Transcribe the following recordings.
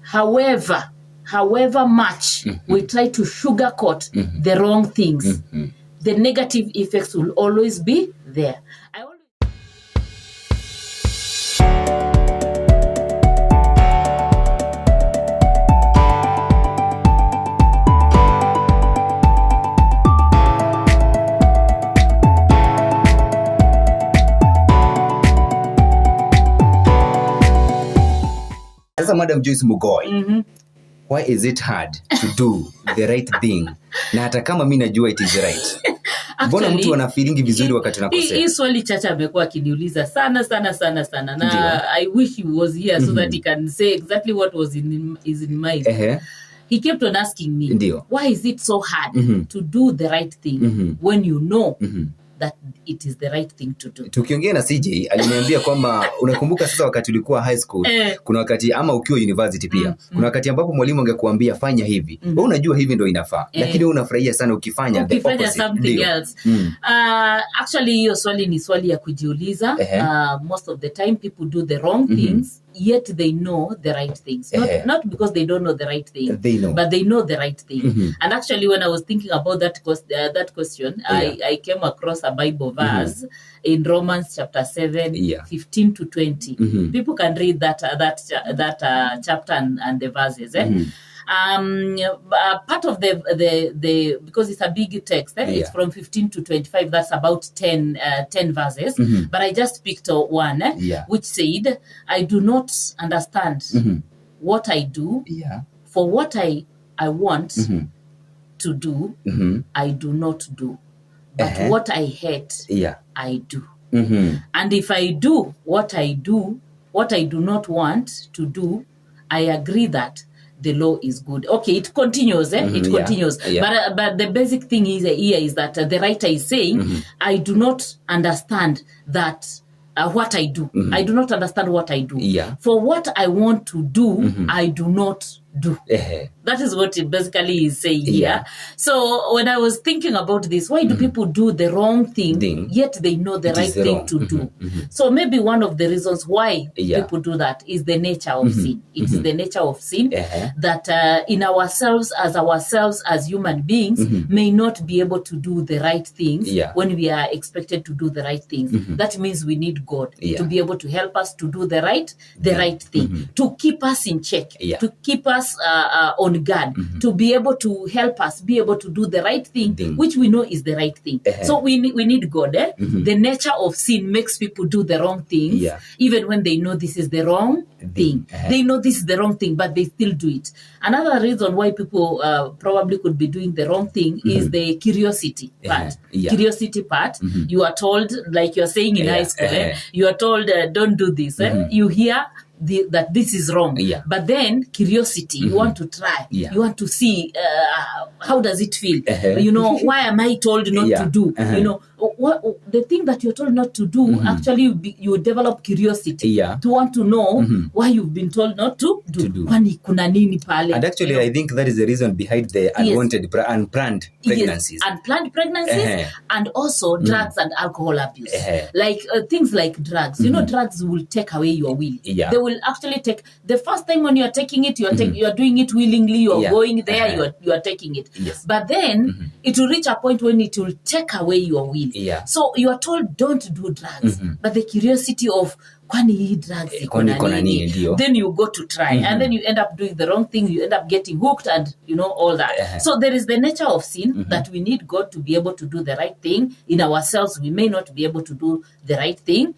however much we try to sugarcoat the wrong things, the negative effects will always be there. Madam Joyce Mghoi, why is it hard to do the right thing? Na hata kama mimi najua it is right. Mbona mtu anafiringi vizuri wakati anakosea? Hii swali Chacha amekuwa akiniuliza sana. Na I wish he was here so that he can say exactly what was in his mind. He kept on asking me, why is it so hard to do the right thing when you know that it is the right thing to do? Tukiongea na CJ aliniambia kwamba unakumbuka sasa wakati ulikuwa high school, kuna wakati ama ukiwa university pia, kuna wakati ambapo mwalimu angekuambia fanya hivi. Wewe unajua hivi ndio inafaa, lakini wewe unafurahia sana ukifanya the opposite. Something else. Actually hiyo swali ni swali ya kujiuliza. Most of the time people do the wrong things, yet they know the right things. Not because they don't know the right thing, but they know the right thing. And actually when I was thinking about that question, I came across a Bible verse in Romans chapter 7, 15 to 20. People can read that chapter and the verses. Part of the because it's a big text, it's from 15 to 25. That's about 10 verses. But I just picked one, which said, I do not understand what I do, for what I want to do, I do not do. But what I hate, I do. And if I do what I do not want to do, I agree that the law is good. Okay, it continues. It continues. But the basic thing is here is that the writer is saying, I do not understand that what I do. I do not understand what I do. For what I want to do, I do not do. That is what it basically is saying here. So when I was thinking about this, why do people do the wrong thing, yet they know the right thing to do? So maybe one of the reasons why people do that is the nature of sin. It is the nature of sin that in ourselves as human beings may not be able to do the right things when we are expected to do the right things. That means we need God to be able to help us to do the right thing, to keep us in check, to keep us on guard, to be able to help us be able to do the right thing, which we know is the right thing. So we need God. The nature of sin makes people do the wrong things, even when they know this is the wrong thing. They know this is the wrong thing, but they still do it. Another reason why people probably could be doing the wrong thing is the curiosity part. Curiosity part. You are told, like you're saying in high school, you are told, don't do this. You hear that this is wrong, but then curiosity, you want to try, you want to see how does it feel, why am I told not to do, what the thing that you're told not to do, actually you develop curiosity to want to know why you've been told not to do. Kuna nini pale? And actually I think that is the reason behind the unwanted unplanned pregnancies. Unplanned pregnancies and also drugs and alcohol abuse. Like things like drugs, drugs will take away your will. They will actually take, the first time when you are taking it, you are doing it willingly, you are going there, you are taking it. But then it will reach a point when it will take away your will. So you are told don't do drugs, but the curiosity of kwani hii drugs iko nini, then you go to try and then you end up doing the wrong thing, you end up getting hooked and all that. So there is the nature of sin that we need God to be able to do the right thing. In ourselves we may not be able to do the right thing.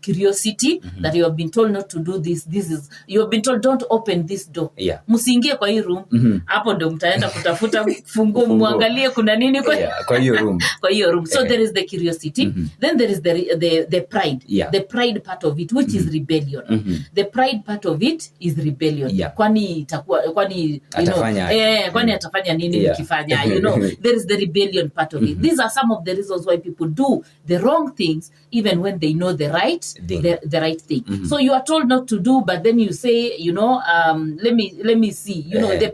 Curiosity that you have been told not to do this is, you have been told don't open this door, msiingie kwa hii room, hapo ndo mtaenda kutafuta funguo muangalie kuna nini kwa hiyo room. Kwa hiyo room. So there is the curiosity, then there is the pride, the pride part of it, which is rebellion. The pride part of it is rebellion. Kwani atafanya nini nikifanya, there is the rebellion part of it. These are some of the reasons why people do the wrong things even when they know the right thing. So you are told not to do, but then you say, let me see, the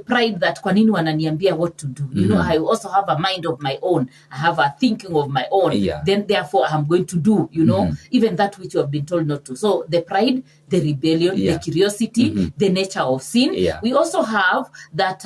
pride that kwa nini wananiambia what to do. I also have a mind of my own, I have a thinking of my own, then therefore I'm going to do, even that which you have been told not to. So the pride, the rebellion, the curiosity, the nature of sin. We also have that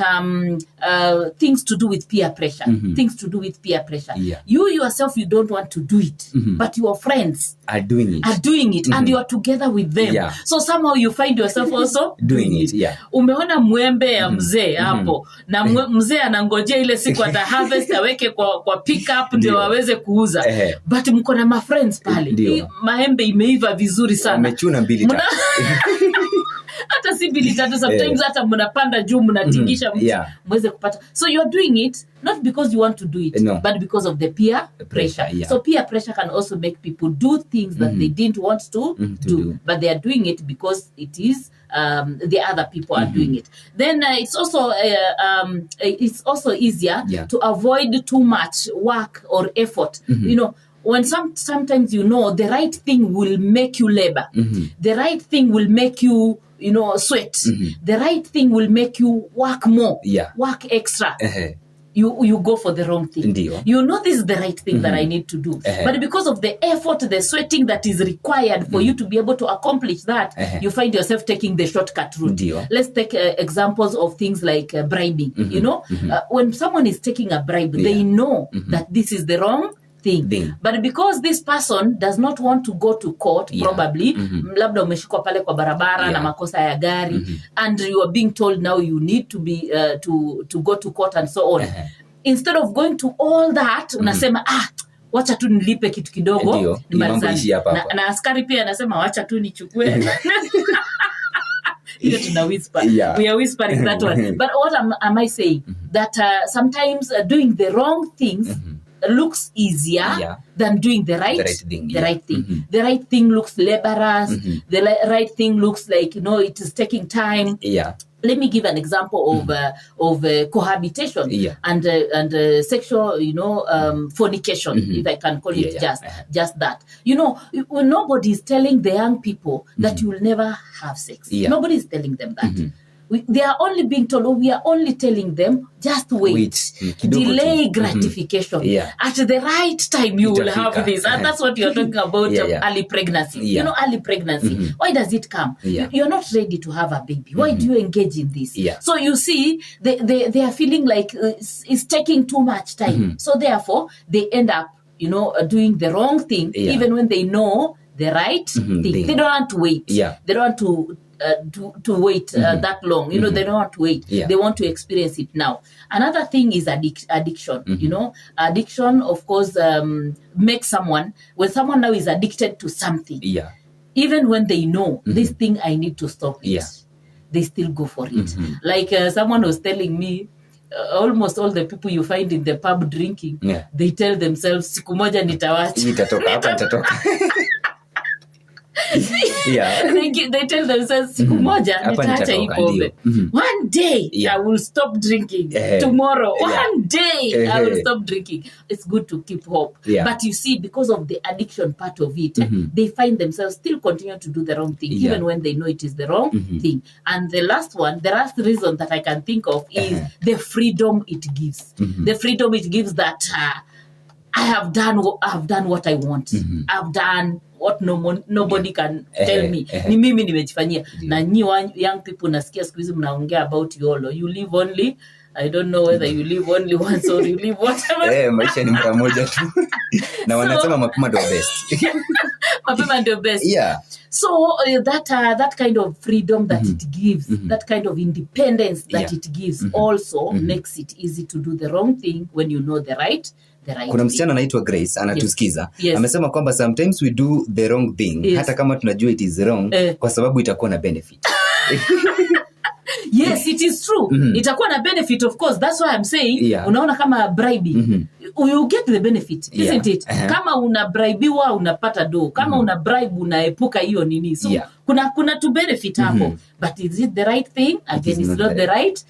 things to do with peer pressure. Things to do with peer pressure. You yourself, you don't want to do it, but your friends are doing it, and you are together with them. So somehow you find yourself also doing it. Umeona mwembe ya mzee hapo, na mzee anangojea ile siku ata harvest aweke kwa pick up ndio waweze kuuza. But mko na ma friends pale. Maembe imeiva vizuri sana. Umechuna 2 tatu. Hata si 2 tatu, sometimes hata mnapanda juu mnatingisha mweze kupata. So you are doing it not because you want to do it, but because of the peer pressure. So peer pressure can also make people do things that they didn't want to do, but they are doing it because it is the other people are doing it. Then it's also easier to avoid too much work or effort. You know, when sometimes the right thing will make you labor, the right thing will make you sweat, the right thing will make you work more, work extra. You go for the wrong thing. This is the right thing that I need to do. But because of the effort, the sweating that is required for you to be able to accomplish that, you find yourself taking the shortcut route. Let's take examples of things like bribing. When someone is taking a bribe, they know that this is the wrong thing. But because this person does not want to go to court, probably, labda umeshikwa pale kwa barabara na makosa ya gari, and you are being told now you need to be to go to court and so on. Instead of going to all that, unasema wacha tu nilipe kitu kidogo nimalizane. Na askari pia anasema wacha tu nichukue. We are whispering that one. But what am I saying? That sometimes doing the wrong things looks easier than doing the right thing. The right thing looks laborious. The right thing looks like it is taking time. Let me give an example of cohabitation and sexual fornication, if I can call it just that. Nobody is telling the young people that you will never have sex. Nobody is telling them that. They are only being told, we are only telling them, just wait. Delay gratification. At the right time, you will have this. And that's what you're talking about, early pregnancy. Early pregnancy. Why does it come? You're not ready to have a baby. Why do you engage in this? So you see, they are feeling like it's taking too much time. So therefore, they end up, doing the wrong thing, even when they know the right thing. They don't want to wait. They don't want to wait that long. They don't want to wait. They want to experience it now. Another thing is addiction. Addiction, of course, makes someone, when someone now is addicted to something, even when they know this thing I need to stop it, they still go for it. Like someone was telling me, almost all the people you find in the pub drinking, they tell themselves, siku moja nitawacha. Nitatoka. They tell themselves, siku moja nitaacha hii pombe. One day I will stop drinking. Tomorrow, one day I will stop drinking. It's good to keep hope. But you see, because of the addiction part of it, they find themselves still continue to do the wrong thing, even when they know it is the wrong thing. And the last reason that I can think of is the freedom it gives. The freedom it gives that I have done what I want. I've done what nobody can tell me. Ni mimi nimejifanyia. Na young people nasikia siku hizi mnaongea about YOLO. You live only. I don't know whether you live only once or you live whatever. Maisha ni mara moja tu. Na wanasema mapema ndio best. Mapema ndio best. So that kind of freedom that it gives, that kind of independence that it gives also makes it easy to do the wrong thing when you know the right. Kuna msichana anaitwa Grace anatusikiza. Amesema kwamba sometimes we do the wrong thing hata kama tunajua it is wrong kwa sababu itakuwa na benefit. Yes, it is true. Itakuwa na benefit, of course. That's why I'm saying, unaona kama bribing, you get the benefit, isn't it? Kama unabribiwa unapata do. Kama unabribe unaepuka hiyo nini. So kuna to benefit hapo. But is it the right thing? Again, it's not the right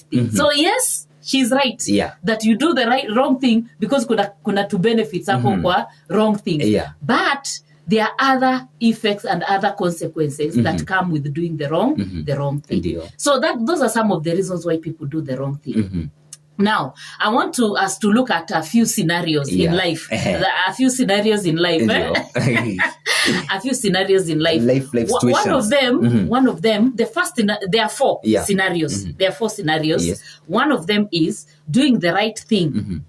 thing. So yes, she's right that you do the wrong thing because kuna to benefits hapo kwa wrong things. But there are other effects and other consequences that come with doing the wrong thing. So those are some of the reasons why people do the wrong thing. Now, I want us to look at a few scenarios in life. A few scenarios in life. A few scenarios in life. Life situations. One of them, the first, there are 4 scenarios. There are 4 scenarios. Yes. One of them is doing the right thing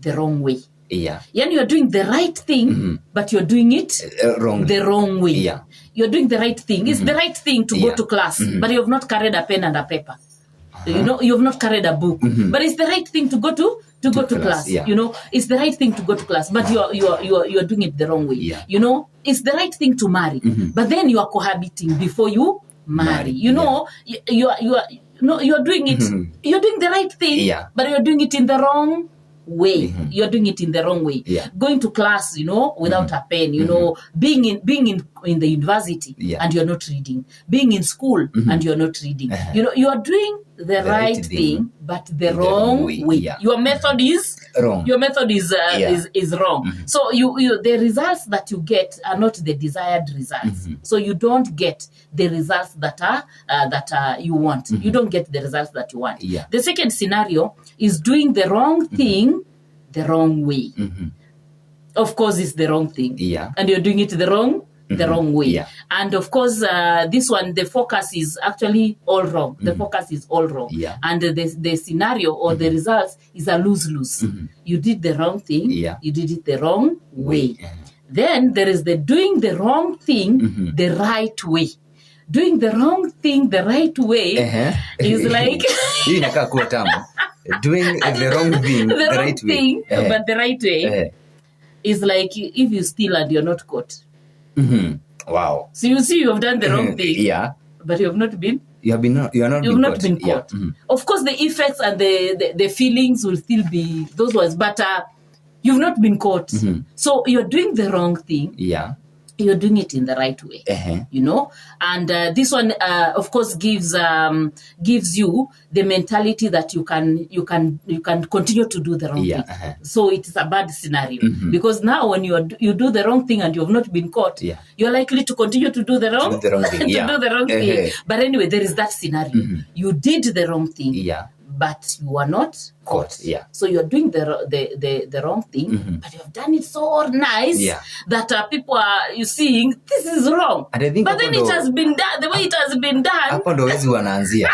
the wrong way. Yeah. You're doing the right thing, but you're doing it the wrong way. Yeah. You're doing the right thing. It's the right thing to go to class, but you have not carried a pen and a paper. You have not carried a book, but it's the right thing to go to class. Yeah. It's the right thing to go to class, but you're doing it the wrong way. Yeah. It's the right thing to marry, but then you are cohabiting before you marry. You're doing it. You're doing the right thing, but you're doing it in the wrong way. You're doing it in the wrong way. Going to class, without a pen, being in the university and you're not reading, being in school and you're not reading. You are doing the right thing, but the wrong way. Your method is wrong. Your method is wrong. So the results that you get are not the desired results. So you don't get the results that are you want. You don't get the results that you want. The second scenario is doing the wrong thing the wrong way. Of course, it's the wrong thing. And you're doing it the wrong way. And of course, this one, the focus is actually all wrong. The focus is all wrong. And the scenario or the results is a lose-lose. You did the wrong thing. You did it the wrong way. Then there is the doing the wrong thing the right way. Doing the wrong thing the right way is like... doing the wrong thing the right way. But the right way is like if you steal and you're not caught. Wow. So you see you have done the wrong thing. But you have not been. You've not been caught. Of course, the effects and the feelings will still be those ones, but you've not been caught. So you're doing the wrong thing. You're doing it in the right way, and this one, of course, gives you the mentality that you can continue to do the wrong thing. So it is a bad scenario because now when you do the wrong thing and you have not been caught, you're likely to continue to do the wrong thing. But anyway, there is that scenario. You did the wrong thing. But you are not caught. So you're doing the wrong thing, but you have done it so nice that people are seeing this is wrong. But then it has been done the way it has been done. Hapo ndo wezi wanaanzia.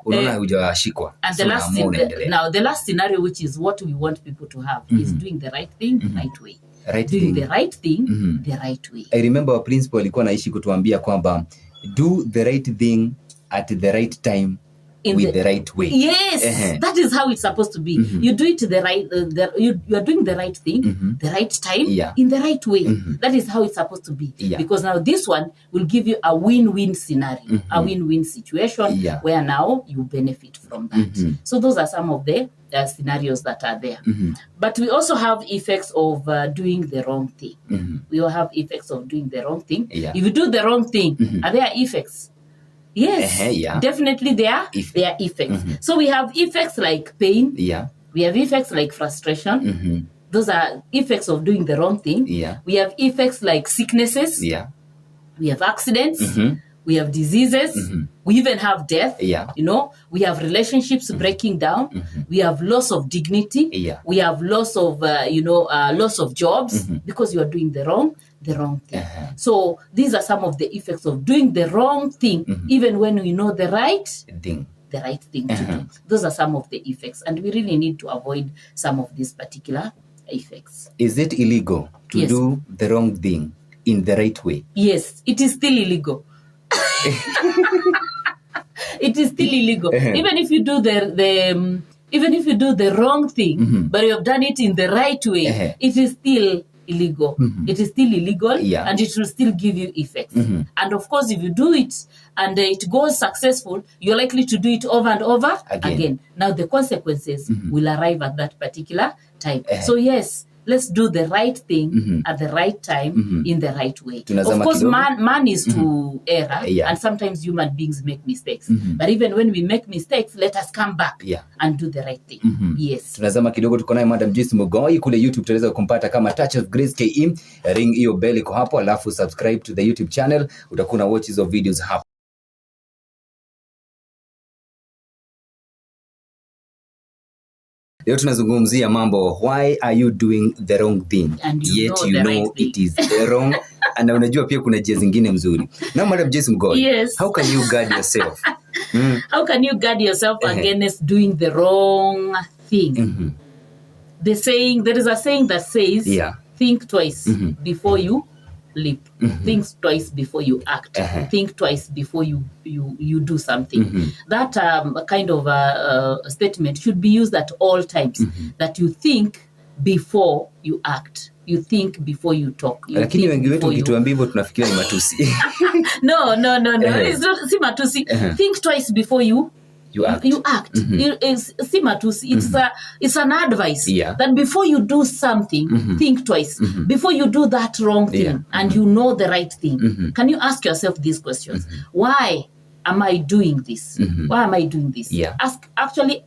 Unaona hujashikwa. And the last scenario, which is what we want people to have, is doing the right thing the right way. Doing the right thing the right way. I remember our principal alikuwa anaishi kutuambia kwamba do the right thing at the right time with the right way. Yes, that is how it's supposed to be. You do it the right. You are doing the right thing, the right time, in the right way. That is how it's supposed to be. Because now this one will give you a win-win scenario, a win-win situation where now you benefit from that. So those are some of the scenarios that are there. But we also have effects of doing the wrong thing. We all have effects of doing the wrong thing. If you do the wrong thing, are there effects? Yes, definitely there are effects. So we have effects like pain. We have effects like frustration. Those are effects of doing the wrong thing. We have effects like sicknesses. We have accidents. We have diseases. We even have death. We have relationships breaking down. We have loss of dignity. We have loss of loss of jobs because you are doing the wrong thing. So these are some of the effects of doing the wrong thing, even when we know the right thing to do. Those are some of the effects, and we really need to avoid some of these particular effects. Is it illegal to do the wrong thing in the right way? Yes, it is still illegal. It is still illegal. Even if you do the wrong thing, but you have done it in the right way, it is still illegal. It is still illegal, and it will still give you effects. And of course, if you do it and it goes successful, you're likely to do it over and over again. Now the consequences will arrive at that particular time. So yes, let's do the right thing at the right time in the right way. Of course, man is to error, and sometimes human beings make mistakes. But even when we make mistakes, let us come back and do the right thing. Yes. Tunazama kidogo, tuko naye Madam Joyce Mghoi kule YouTube, tutaweza kumpata kama Touch of Grace KE. Ring hiyo bell iko hapo, alafu subscribe to the YouTube channel, utakuwa na watch hizo videos hapo. Leo tunazungumzia mambo, why are you doing the wrong thing and yet you know it is the wrong and unajua pia kuna njia zingine mzuri. Now Madam Joyce Mghoi, yes. How can you guard yourself? How can you guard yourself against doing the wrong thing? There is a saying that says, think twice before you leap. Think twice before you act. Think twice before you do something. That kind of statement should be used at all times. That you think before you act. You think before you talk. Lakini wengi wetu ukituambia hivyo tunafikiria ni matusi. No. It's not si matusi. Think twice before you act. It's matusi. It's an advice that before you do something, think twice. Before you do that wrong thing and you know the right thing, can you ask yourself these questions? Why am I doing this? Why am I doing this?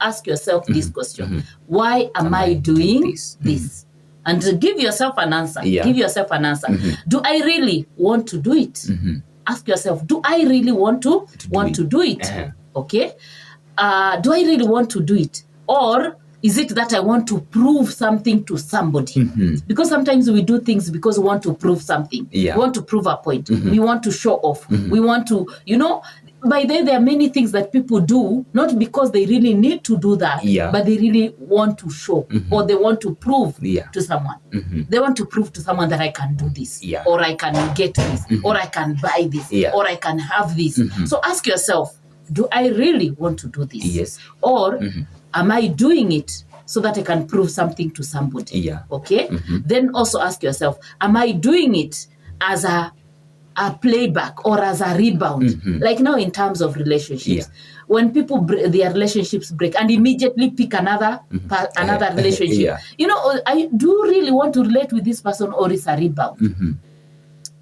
Ask yourself this question. Why am I doing this? And give yourself an answer. Give yourself an answer. Do I really want to do it? Ask yourself, do I really want to do it? Okay. Do I really want to do it? Or is it that I want to prove something to somebody? Because sometimes we do things because we want to prove something. We want to prove a point. We want to show off. We want to, by then there are many things that people do, not because they really need to do that, but they really want to show or they want to prove to someone. They want to prove to someone that I can do this, or I can get this, or I can buy this, or I can have this. So ask yourself, do I really want to do this? Yes. Or am I doing it so that I can prove something to somebody? Okay? Then also ask yourself, am I doing it as a playback or as a rebound? Like now in terms of relationships, when people their relationships break and immediately pick another relationship, do you really want to relate with this person, or is a rebound?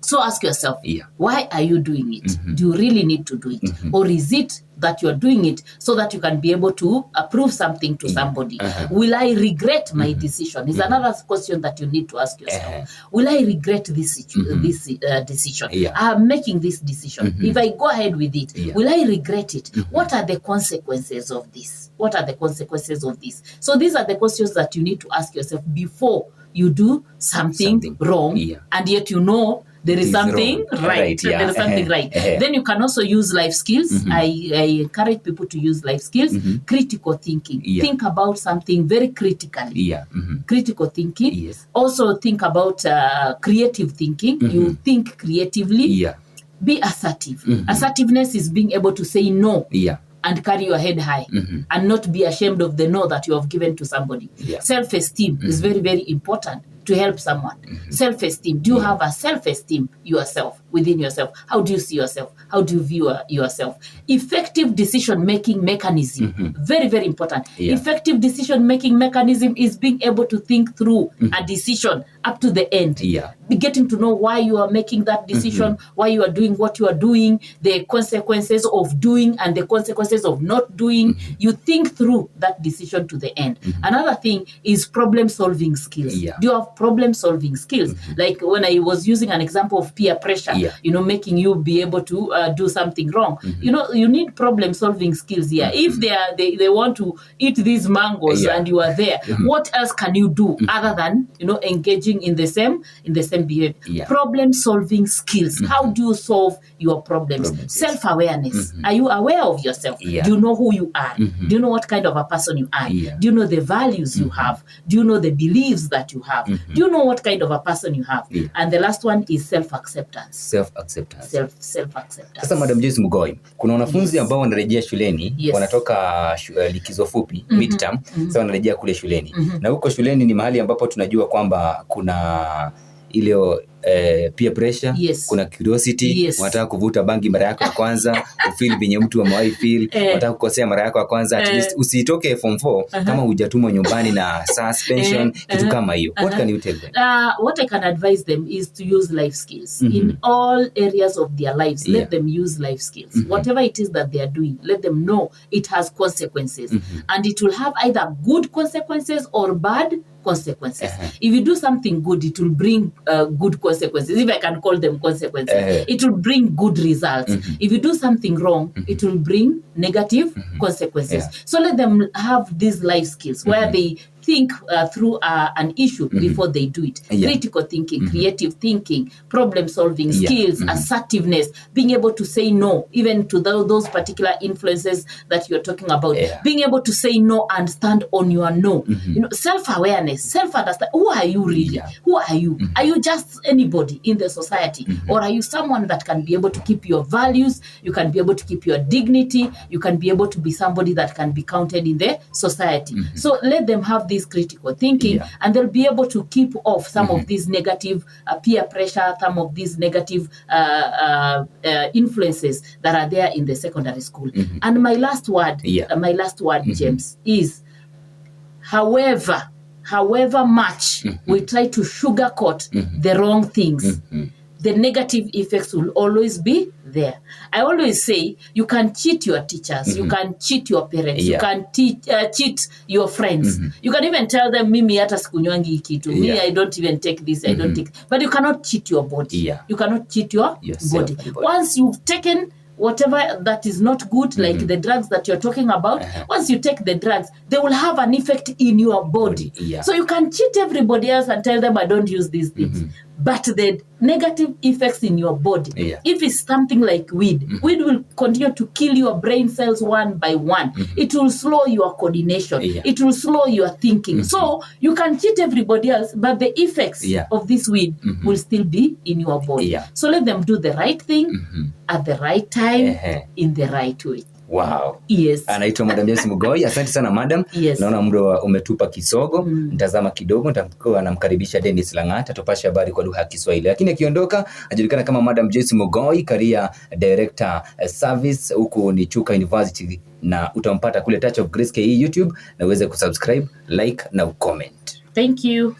So ask yourself, why are you doing it? Do you really need to do it? Or is it that you're doing it so that you can be able to prove something to somebody? Will I regret my decision? Is another question that you need to ask yourself. Will I regret this decision? I'm making this decision. If I go ahead with it, will I regret it? What are the consequences of this? What are the consequences of this? So these are the questions that you need to ask yourself before you do something wrong, and yet there is something right. There is something right. Then you can also use life skills. I encourage people to use life skills. Critical thinking. Think about something very critically. Critical thinking. Also think about creative thinking. You think creatively. Be assertive. Assertiveness is being able to say no. And carry your head high and not be ashamed of the no that you have given to somebody. Self-esteem is very, very important to help someone. Self-esteem. Do you have a self-esteem yourself, within yourself? How do you see yourself? How do you view yourself? Effective decision-making mechanism. Very, very important. Effective decision-making mechanism is being able to think through a decision up to the end. Be getting to know why you are making that decision, why you are doing what you are doing, the consequences of doing and the consequences of not doing. You think through that decision to the end. Another thing is problem-solving skills. Do you have problem-solving skills? Like when I was using an example of peer pressure, making you be able to do something wrong. You need problem-solving skills here. If they want to eat these mangoes and you are there, what else can you do other than engaging in the same behavior? Problem-solving skills. How do you solve your problems? Self-awareness. Are you aware of yourself? Do you know who you are? Do you know what kind of a person you are? Do you know the values you have? Do you know the beliefs that you have? Do you know what kind of a person you have? And the last one is self-acceptance. Self-acceptance. Sasa Madam Joyce Mghoi, kuna wanafunzi ambao wanarejea shuleni, wanatoka likizo fupi, midterm, sasa wanarejea kule shuleni. Na huko shuleni ni mahali ambapo tunajua kwamba kuna ile peer pressure, kuna curiosity, wanataka kuvuta bangi mara yako ya kwanza, ufeel venye mtu amewahi feel, wanataka kukosea mara yako ya kwanza, at least usitoke form 4 kama hujatumwa nyumbani na suspension, kitu kama hiyo. What can you tell them? What I can advise them is to use life skills in all areas of their lives. Let them use life skills. Whatever it is that they are doing, let them know it has consequences, and it will have either good consequences or bad consequences. If you do something good, it will bring good consequences. consequences, if I can call them consequences. It will bring good results. If you do something wrong, it will bring negative consequences. So let them have these life skills where they think through an issue before they do it. Critical thinking, creative thinking, problem solving skills, assertiveness, being able to say no, even to those particular influences that you're talking about. Being able to say no and stand on your no. You know, self-awareness, self-understanding. Who are you really? Who are you? Are you just anybody in the society? Or are you someone that can be able to keep your values? You can be able to keep your dignity. You can be able to be somebody that can be counted in the society. So let them have this critical thinking, and they'll be able to keep off some of these negative peer pressure, some of these negative influences that are there in the secondary school. And my last word, James, is however much we try to sugarcoat the wrong things, the negative effects will always be there. I always say you can cheat your teachers, you can cheat your parents, you can cheat your friends. You can even tell them, mimi hata sikunywangi kitu. Me, I don't even take this, I don't take. But you cannot cheat your body. You cannot cheat your body. Once you've taken whatever that is not good, like the drugs that you're talking about, once you take the drugs, they will have an effect in your body. So you can cheat everybody else and tell them, I don't use these things. But the negative effects in your body, if it's something like weed, weed will continue to kill your brain cells one by one. It will slow your coordination. It will slow your thinking. So you can cheat everybody else, but the effects of this weed will still be in your body. So let them do the right thing at the right time, in the right way. Wow. Yes. Anaitwa Madam Joyce Mghoi. Asante sana madam. Naona muda umetupa kisogo. Nitazama kidogo, nitakuwa namkaribisha Dennis Lang'ata tupashe habari kwa lugha ya Kiswahili. Lakini akiondoka ajulikana kama Madam Joyce Mghoi, Career Director Service huku ni Chuka University, na utampata kule Touch of Grace KE YouTube, na uweze kusubscribe, like na ucomment. Thank you.